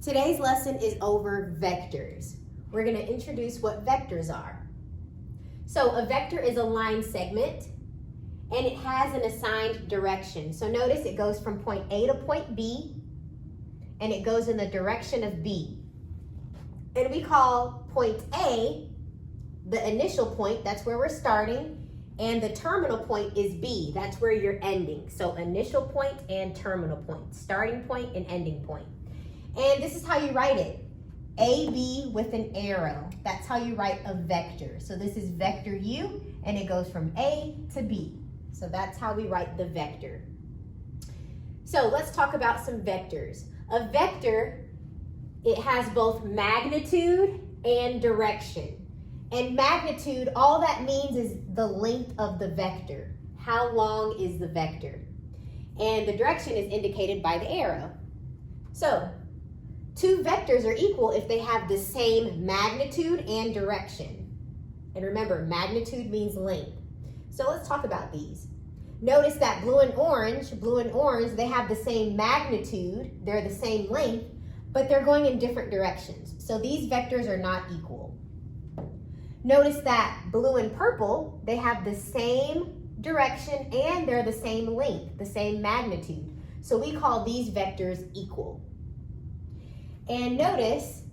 Today's lesson is over vectors. We're going to introduce what vectors are. So a vector is a line segment and it has an assigned direction. So notice it goes from point A to point B and it goes in the direction of B. And we call point A the initial point, that's where we're starting, and the terminal point is B, that's where you're ending. So initial point and terminal point, starting point and ending point. And this is how you write it. AB with an arrow. That's how you write a vector. So this is vector U, and it goes from A to B. So that's how we write the vector. So let's talk about some vectors. A vector, it has both magnitude and direction. And magnitude, all that means is the length of the vector. How long is the vector? And the direction is indicated by the arrow. So, two vectors are equal if they have the same magnitude and direction. And remember, magnitude means length. So let's talk about these. Notice that blue and orange, they have the same magnitude, they're the same length, but they're going in different directions. So these vectors are not equal. Notice that blue and purple, they have the same direction and they're the same length, the same magnitude. So we call these vectors equal. And notice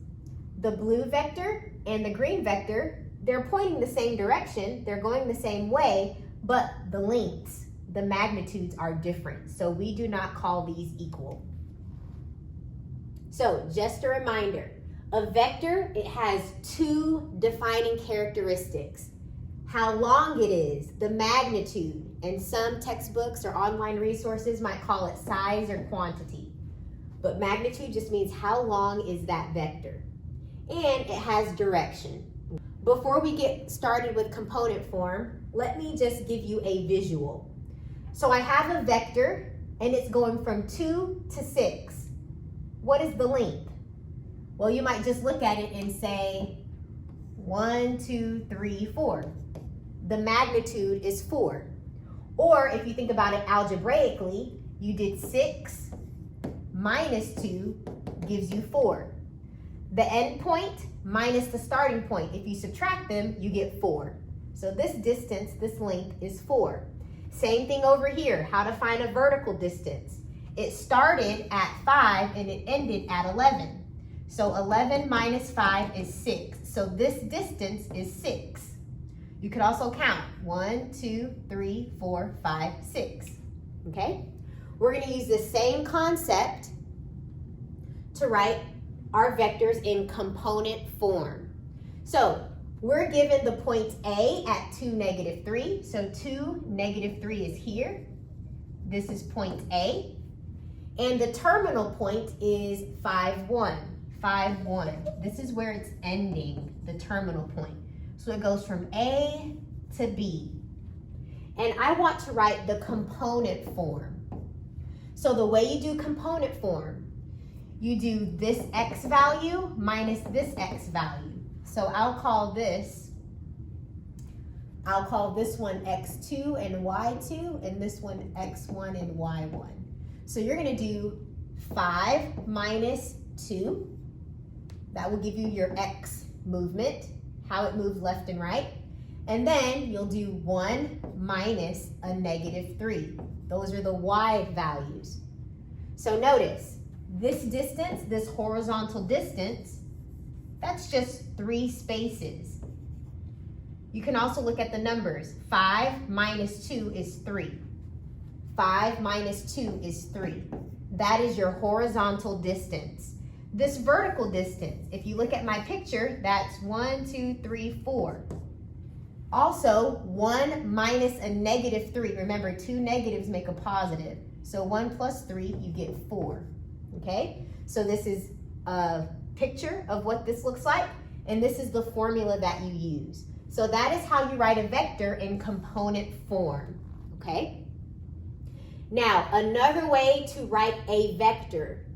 the blue vector and the green vector, they're pointing the same direction, they're going the same way, but the lengths, the magnitudes are different. So we do not call these equal. So just a reminder, a vector, it has two defining characteristics. How long it is, the magnitude, and some textbooks or online resources might call it size or quantity. But magnitude just means how long is that vector. And it has direction. Before we get started with component form, let me just give you a visual. So I have a vector and it's going from 2 to 6. What is the length? Well, you might just look at it and say 1, 2, 3, 4. The magnitude is 4. Or if you think about it algebraically, you did 6 minus 2 gives you 4. The end point minus the starting point, if you subtract them, you get 4. So this distance, this length is 4. Same thing over here, how to find a vertical distance. It started at 5 and it ended at 11. So 11 minus 5 is 6. So this distance is 6. You could also count 1, 2, 3, 4, 5, 6. Okay? We're going to use the same concept to write our vectors in component form. So we're given the point A at 2, negative 3. So 2, negative 3 is here. This is point A. And the terminal point is 5, 1. 5, 1. This is where it's ending, the terminal point. So it goes from A to B. And I want to write the component form. So the way you do component form, you do this x value minus this x value. So I'll call this one x2 and y2, and this one x1 and y1. So you're going to do 5 minus 2. That will give you your x movement, how it moves left and right. And then you'll do 1 minus a negative 3. Those are the y values. So notice, this distance, this horizontal distance, that's just 3 spaces. You can also look at the numbers. 5 minus 2 is 3. 5 minus 2 is 3. That is your horizontal distance. This vertical distance, if you look at my picture, that's 1, 2, 3, 4. Also, 1 minus a negative 3. Remember, 2 negatives make a positive. So 1 plus 3, you get 4. Okay? So this is a picture of what this looks like, and this is the formula that you use. So that is how you write a vector in component form. Okay? Now, another way to write a vector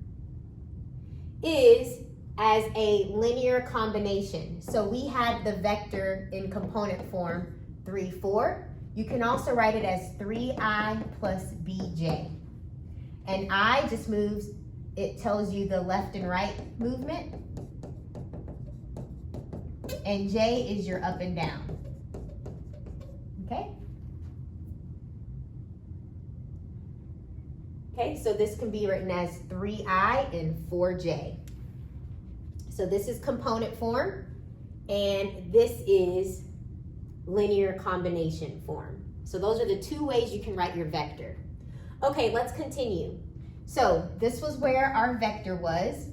is as a linear combination. So we had the vector in component form 3, 4. You can also write it as 3i plus bj. And I just moves it tells you the left and right movement. And J is your up and down. Okay? Okay, so this can be written as 3I and 4J. So this is component form, and this is linear combination form. So those are the two ways you can write your vector. Okay, let's continue. So this was where our vector was,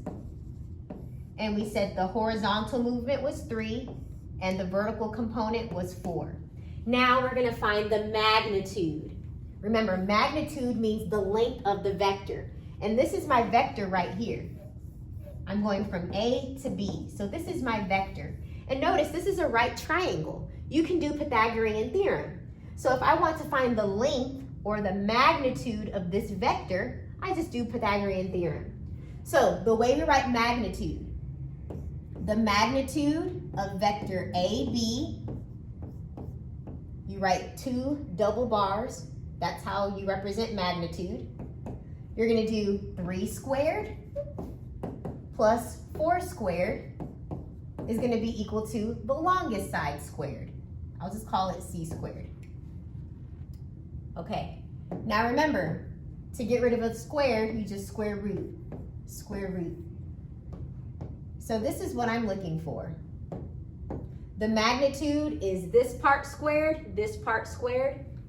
and we said the horizontal movement was 3, and the vertical component was 4. Now we're gonna find the magnitude. Remember, magnitude means the length of the vector. And this is my vector right here. I'm going from A to B. So this is my vector. And notice this is a right triangle. You can do Pythagorean theorem. So if I want to find the length or the magnitude of this vector, I just do Pythagorean theorem. So the way we write magnitude, the magnitude of vector AB, you write 2 double bars. That's how you represent magnitude. You're gonna do 3 squared plus 4 squared is gonna be equal to the longest side squared. I'll just call it C squared. Okay, now remember, to get rid of a square, you just square root. So this is what I'm looking for. The magnitude is this part squared,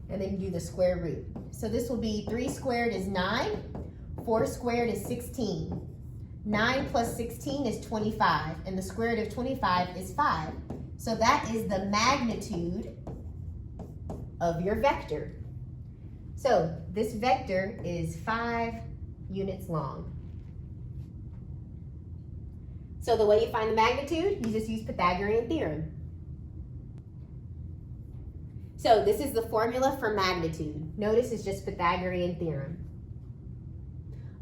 and then you do the square root. So this will be 3 squared is 9, 4 squared is 16. 9 plus 16 is 25, and the square root of 25 is 5. So that is the magnitude of your vector. So this vector is 5 units long. So the way you find the magnitude, you just use Pythagorean theorem. So this is the formula for magnitude. Notice it's just Pythagorean theorem.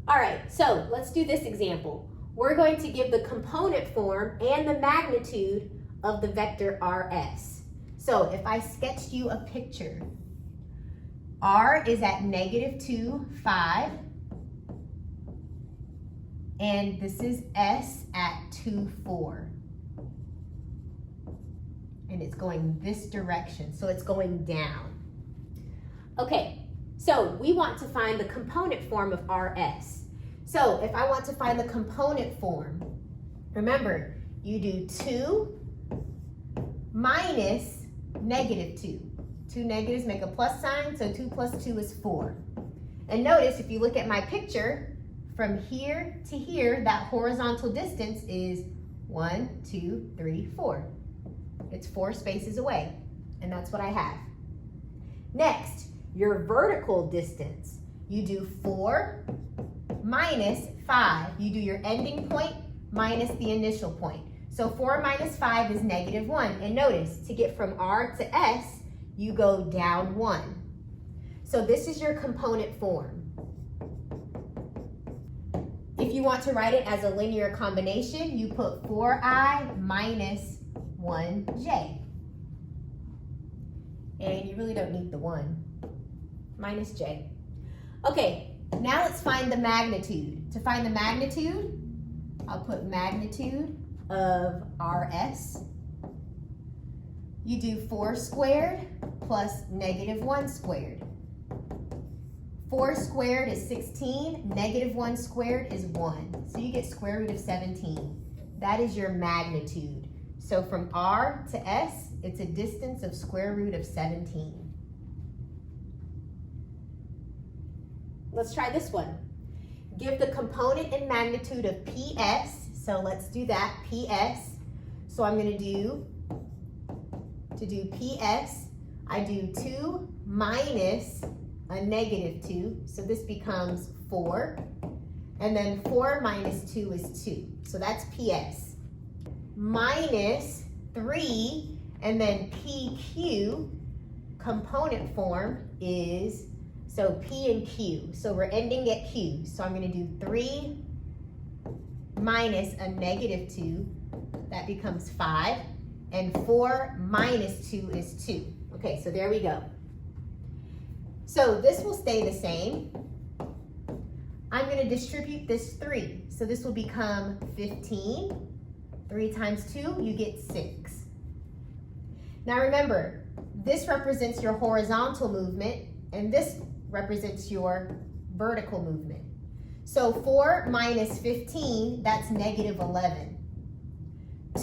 All right, so let's do this example. We're going to give the component form and the magnitude of the vector RS. So if I sketched you a picture, R is at -2, 5, and this is S at 2, 4. And it's going this direction, so it's going down. Okay, so we want to find the component form of RS. So if I want to find the component form, remember, you do 2 minus -2. 2 negatives make a plus sign, so 2 plus 2 is 4. And notice, if you look at my picture, from here to here, that horizontal distance is 1, 2, 3, 4. It's 4 spaces away, and that's what I have. Next, your vertical distance. You do 4 minus 5. You do your ending point minus the initial point. So 4 minus 5 is -1. And notice, to get from R to S, you go down 1. So this is your component form. If you want to write it as a linear combination, you put 4I minus 1J. And you really don't need the 1. Minus J. Okay, now let's find the magnitude. To find the magnitude, I'll put magnitude of RS. You do 4 squared plus -1 squared. 4 squared is 16, -1 squared is 1. So you get square root of 17. That is your magnitude. So from R to S, it's a distance of square root of 17. Let's try this one. Give the component and magnitude of PS. So let's do that, PS. So I'm gonna do, to do PS, I do 2 minus a -2. So this becomes 4. And then 4 minus 2 is 2. So that's PS. Minus 3, and then PQ, component form is, so P and Q. So we're ending at Q. So I'm going to do 3 minus a -2. That becomes 5. And 4 minus 2 is 2. Okay, so there we go. So this will stay the same. I'm going to distribute this 3. So this will become 15. 3 times 2, you get 6. Now remember, this represents your horizontal movement, and this represents your vertical movement. So 4 minus 15, that's negative 11.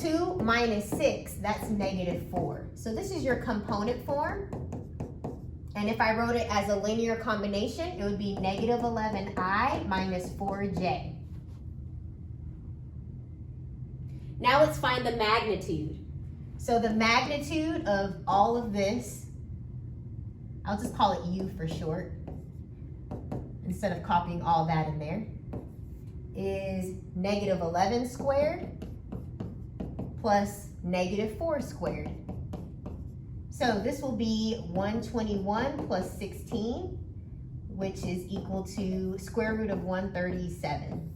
2 minus 6, that's negative 4. So this is your component form. And if I wrote it as a linear combination, it would be negative 11i minus 4j. Now let's find the magnitude. So the magnitude of all of this, I'll just call it u for short, instead of copying all that in there, is negative 11 squared plus negative 4 squared. So this will be 121 plus 16, which is equal to square root of 137.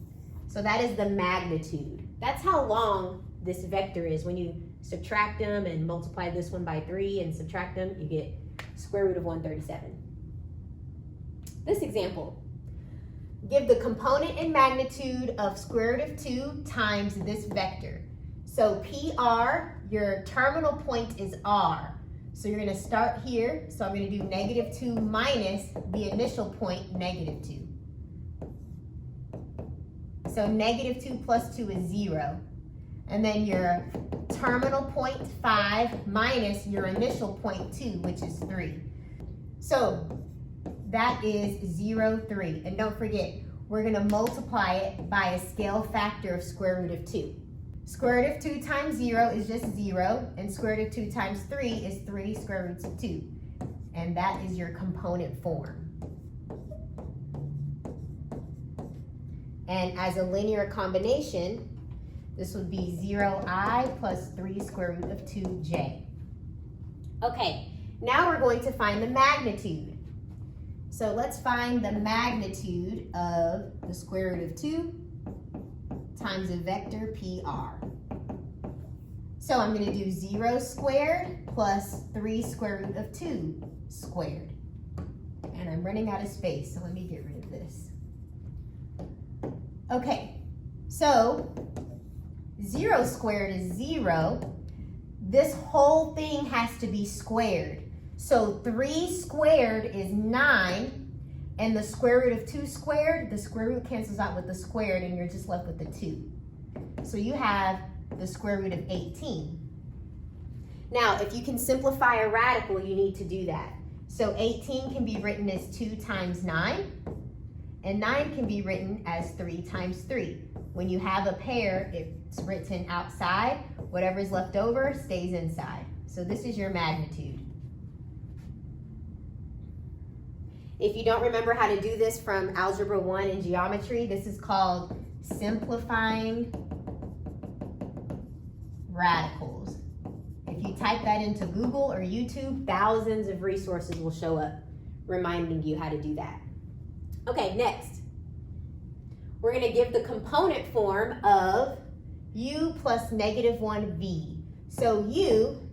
So that is the magnitude. That's how long this vector is. When you subtract them and multiply this one by 3 and subtract them, you get square root of 137. This example. Give the component and magnitude of square root of 2 times this vector. So PR, your terminal point is R. So you're going to start here. So I'm going to do negative 2 minus the initial point, negative 2. So negative 2 plus 2 is 0. And then your terminal point 5 minus your initial point 2, which is 3. So that is 0, 3. And don't forget, we're going to multiply it by a scale factor of square root of 2. Square root of 2 times 0 is just 0, and square root of 2 times 3 is 3 square roots of 2. And that is your component form. And as a linear combination, this would be 0i plus 3 square root of 2j. Okay, now we're going to find the magnitude. So let's find the magnitude of the square root of 2 times a vector PR. So I'm going to do 0 squared plus 3 square root of 2 squared. And I'm running out of space, so let me get rid of this. Okay, so 0 squared is 0. This whole thing has to be squared. So 3 squared is 9. And the square root of 2 squared, the square root cancels out with the squared, and you're just left with the 2. So you have the square root of 18. Now, if you can simplify a radical, you need to do that. So 18 can be written as 2 times 9, and 9 can be written as 3 times 3. When you have a pair, it's written outside. Whatever's left over stays inside. So this is your magnitude. If you don't remember how to do this from Algebra 1 and geometry, this is called simplifying radicals. If you type that into Google or YouTube, thousands of resources will show up reminding you how to do that. Okay, next. We're going to give the component form of u plus negative 1v. So u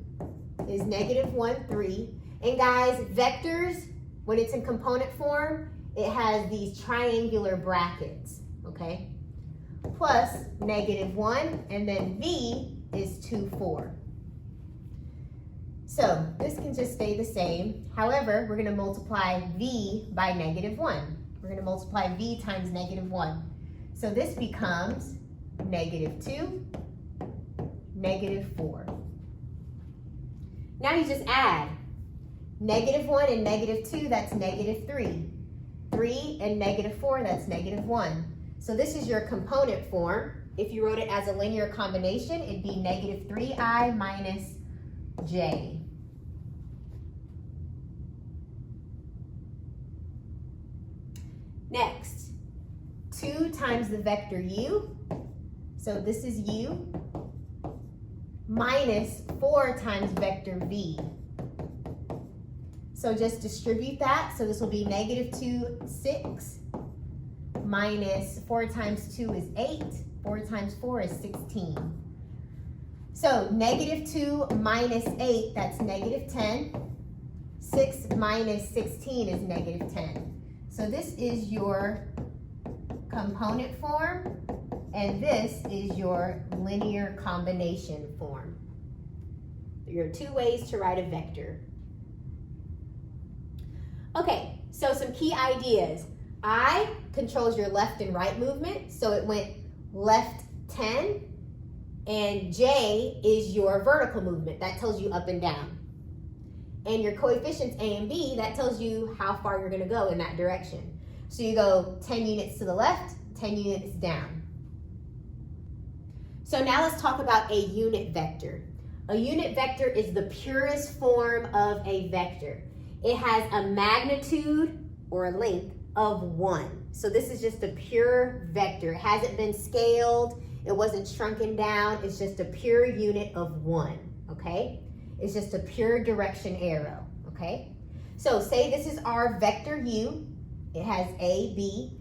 is negative 1, 3. And guys, vectors, when it's in component form, it has these triangular brackets, okay? Plus negative 1, and then v is 2, 4. So this can just stay the same. However, we're going to multiply v by negative 1. We're going to multiply v times negative 1. So this becomes negative 2, negative 4. Now you just add. Negative 1 and negative 2, that's negative 3. 3 and negative 4, that's negative 1. So this is your component form. If you wrote it as a linear combination, it'd be negative 3i minus j. Next, 2 times the vector u. So this is u minus 4 times vector v. So just distribute that. So this will be negative 2, 6, minus 4 times 2 is 8. 4 times 4 is 16. So negative 2 minus 8, that's negative 10. 6 minus 16 is negative 10. So this is your component form, and this is your linear combination form. There are two ways to write a vector. Okay, so some key ideas. I controls your left and right movement, so it went left 10, and J is your vertical movement. That tells you up and down. And your coefficients A and B, that tells you how far you're gonna go in that direction. So you go 10 units to the left, 10 units down. So now let's talk about a unit vector. A unit vector is the purest form of a vector. It has a magnitude or a length of 1. So this is just a pure vector. It hasn't been scaled. It wasn't shrunken down. It's just a pure unit of 1, okay? It's just a pure direction arrow, okay? So say this is our vector U. It has A, B.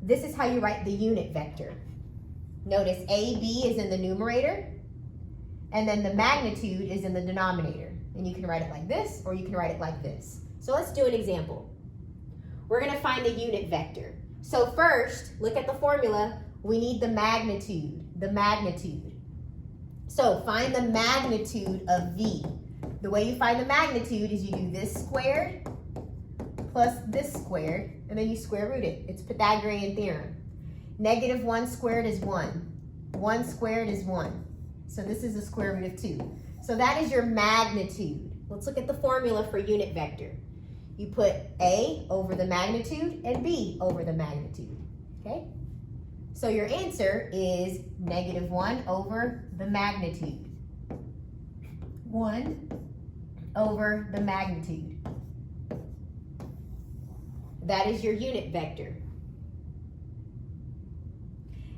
This is how you write the unit vector. Notice AB is in the numerator, and then the magnitude is in the denominator. And you can write it like this, or you can write it like this. So let's do an example. We're gonna find the unit vector. So first, look at the formula. We need the magnitude, So find the magnitude of V. The way you find the magnitude is you do this squared plus this squared, and then you square root it. It's Pythagorean theorem. -1 squared is 1. 1 squared is 1. So this is the square root of 2. So that is your magnitude. Let's look at the formula for unit vector. You put A over the magnitude and B over the magnitude, okay? So your answer is -1 over the magnitude. 1 over the magnitude. That is your unit vector.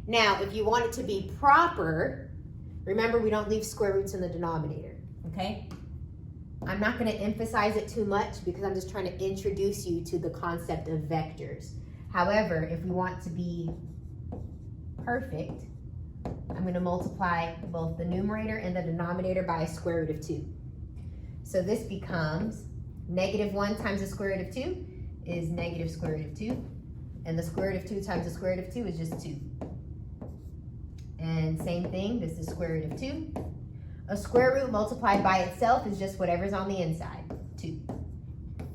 Now, if you want it to be proper, remember we don't leave square roots in the denominator, okay? I'm not going to emphasize it too much because I'm just trying to introduce you to the concept of vectors. However, if we want to be perfect, I'm going to multiply both the numerator and the denominator by a square root of 2. So this becomes -1 times the square root of 2 is negative square root of 2. And the square root of 2 times the square root of 2 is just 2. And same thing, this is square root of 2. A square root multiplied by itself is just whatever's on the inside, 2.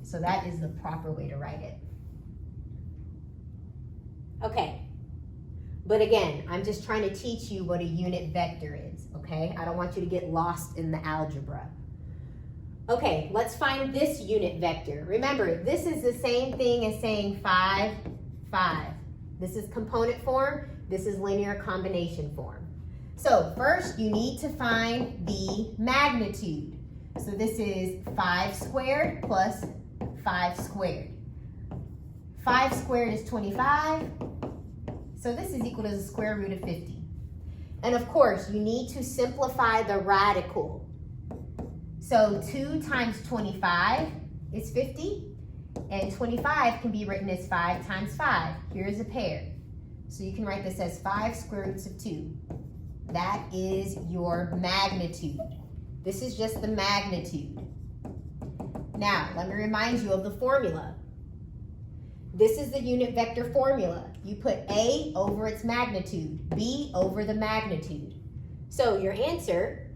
So that is the proper way to write it. Okay, but again, I'm just trying to teach you what a unit vector is, okay? I don't want you to get lost in the algebra. Okay, let's find this unit vector. Remember, this is the same thing as saying 5, 5. This is component form, this is linear combination form. So first you need to find the magnitude. So this is 5 squared plus 5 squared. 5 squared is 25. So this is equal to the square root of 50. And of course, you need to simplify the radical. So 2 times 25 is 50. And 25 can be written as 5 times 5. Here's a pair. So you can write this as 5 square roots of 2. That is your magnitude. This is just the magnitude. Now, let me remind you of the formula. This is the unit vector formula. You put A over its magnitude, B over the magnitude. So your answer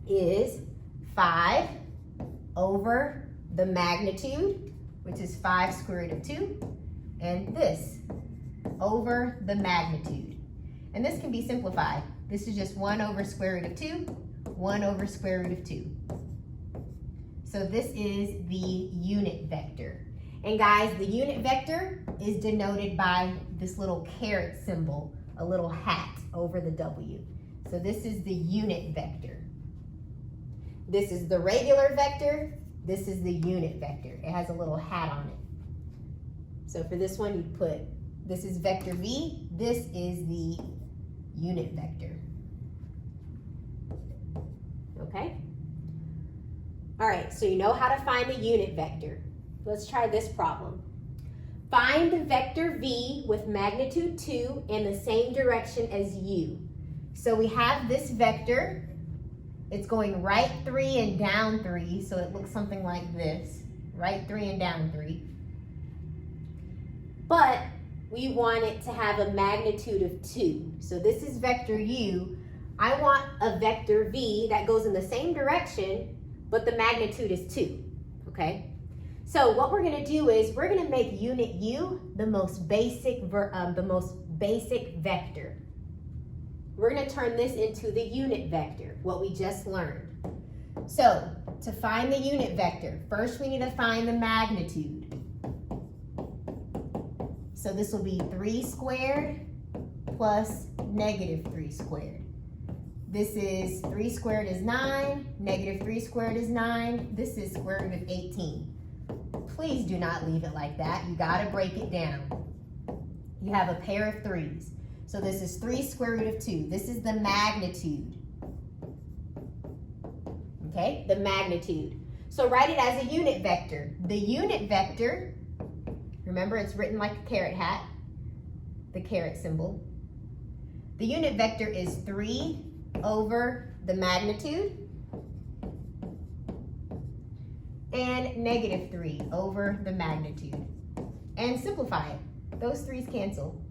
is 5 over the magnitude, which is 5 square root of 2, and this over the magnitude. And this can be simplified. This is just 1 over square root of 2, 1 over square root of 2. So this is the unit vector. And guys, the unit vector is denoted by this little caret symbol, a little hat over the W. So this is the unit vector. This is the regular vector. This is the unit vector. It has a little hat on it. So for this one, you put, this is vector V. This is the unit vector. Okay? All right, so you know how to find the unit vector. Let's try this problem. Find the vector V with magnitude 2 in the same direction as U. So we have this vector. It's going right 3 and down 3, so it looks something like this. Right 3 and down 3. But we want it to have a magnitude of 2. So this is vector u. I want a vector v that goes in the same direction, but the magnitude is 2, okay? So what we're gonna do is we're gonna make unit u the most basic vector. We're gonna turn this into the unit vector, what we just learned. So to find the unit vector, first we need to find the magnitude. So this will be 3 squared plus negative 3 squared. This is 3 squared is 9, negative 3 squared is 9. This is square root of 18. Please do not leave it like that. You gotta break it down. You have a pair of 3's. So this is 3 square root of 2. This is the magnitude. Okay, the magnitude. So write it as a unit vector. The unit vector, remember it's written like a carrot hat, the caret symbol. The unit vector is 3 over the magnitude and negative 3 over the magnitude. And simplify it. Those 3's cancel.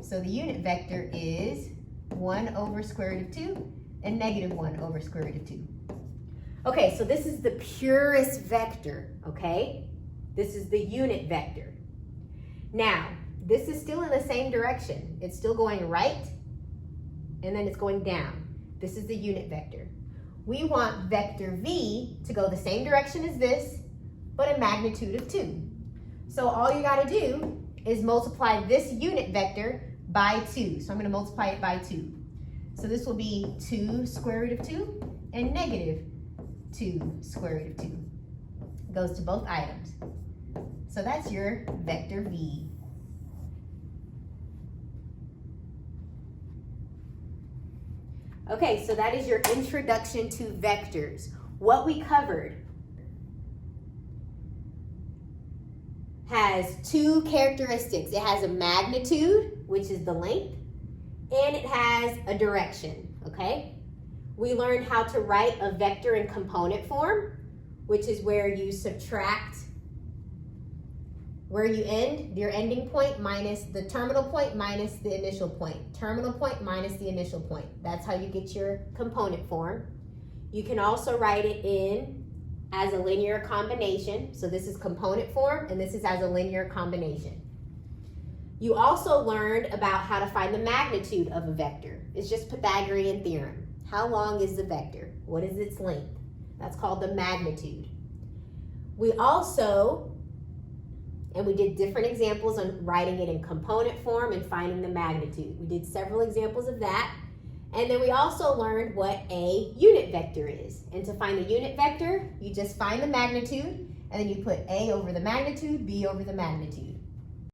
So the unit vector is 1 over square root of 2 and negative 1 over square root of 2. Okay, so this is the purest vector, okay? This is the unit vector. Now, this is still in the same direction. It's still going right, and then it's going down. This is the unit vector. We want vector v to go the same direction as this, but a magnitude of 2. So all you gotta do is multiply this unit vector by 2. So I'm gonna multiply it by 2. So this will be 2 square root of 2 and negative 2 square root of 2. It goes to both items. So that's your vector v. Okay, so that is your introduction to vectors. What we covered has 2 characteristics. It has a magnitude, which is the length, and it has a direction, okay? We learned how to write a vector in component form, which is where you subtract where you end, your ending point minus the terminal point minus the initial point. Terminal point minus the initial point. That's how you get your component form. You can also write it in as a linear combination. So this is component form and this is as a linear combination. You also learned about how to find the magnitude of a vector. It's just Pythagorean theorem. How long is the vector? What is its length? That's called the magnitude. We also, and we did different examples on writing it in component form and finding the magnitude. We did several examples of that. And then we also learned what a unit vector is. And to find the unit vector, you just find the magnitude, and then you put a over the magnitude, b over the magnitude.